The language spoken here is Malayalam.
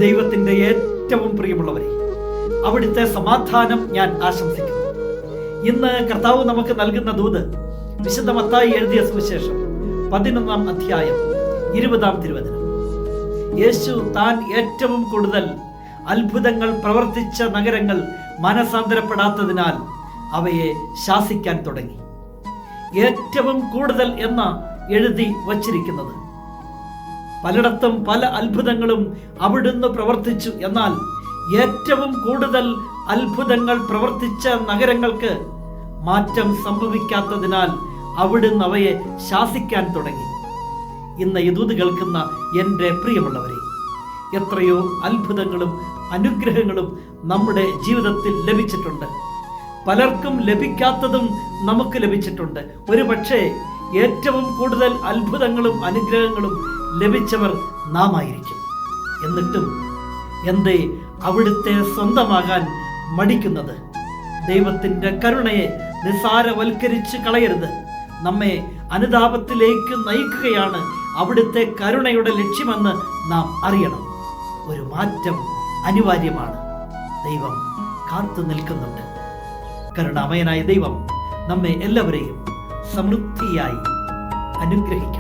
ദൈവത്തിൻ്റെ ഏറ്റവും പ്രിയമുള്ളവരെ, അവിടുത്തെ സമാധാനം ഞാൻ ആശംസിക്കുന്നു. ഇന്ന് കർത്താവ് നമുക്ക് നൽകുന്ന ദൂത് വിശുദ്ധ മത്തായി എഴുതിയ സുവിശേഷം 11-ാം അധ്യായം 20-ാം തിരുവചനം. യേശു താൻ ഏറ്റവും കൂടുതൽ അത്ഭുതങ്ങൾ പ്രവർത്തിച്ച നഗരങ്ങൾ മനസാന്തരപ്പെടാത്തതിനാൽ അവയെ ശാസിക്കാൻ തുടങ്ങി. ഏറ്റവും കൂടുതൽ എന്ന എഴുതി വച്ചിരിക്കുന്നത്. പലയിടത്തും പല അത്ഭുതങ്ങളും അവിടുന്ന് പ്രവർത്തിച്ചു. എന്നാൽ ഏറ്റവും കൂടുതൽ അത്ഭുതങ്ങൾ പ്രവർത്തിച്ച നഗരങ്ങൾക്ക് മാറ്റം സംഭവിക്കാത്തതിനാൽ അവിടുന്ന് അവയെ ശാസിക്കാൻ തുടങ്ങി. ഇന്ന് ഈ ദൂത് കേൾക്കുന്ന എൻ്റെ പ്രിയമുള്ളവരെ, എത്രയോ അത്ഭുതങ്ങളും അനുഗ്രഹങ്ങളും നമ്മുടെ ജീവിതത്തിൽ ലഭിച്ചിട്ടുണ്ട്. പലർക്കും ലഭിക്കാത്തതും നമുക്ക് ലഭിച്ചിട്ടുണ്ട്. ഒരു പക്ഷേ ഏറ്റവും കൂടുതൽ അത്ഭുതങ്ങളും അനുഗ്രഹങ്ങളും ലഭിച്ചവർ നാം ആയിരിക്കും. എന്നിട്ടും എന്തേ അവിടുത്തെ സ്വന്തമാകാൻ മടിക്കുന്നത്? ദൈവത്തിൻ്റെ കരുണയെ നിസ്സാരവൽക്കരിച്ച് കളയരുത്. നമ്മെ അനുതാപത്തിലേക്ക് നയിക്കുകയാണ് അവിടുത്തെ കരുണയുടെ ലക്ഷ്യമെന്ന് നാം അറിയണം. ഒരു മാറ്റം അനിവാര്യമാണ്. ദൈവം കാത്തു നിൽക്കുന്നുണ്ട്. കരുണാമയനായ ദൈവം നമ്മെ എല്ലാവരെയും സമൃദ്ധിയായി അനുഗ്രഹിക്കും.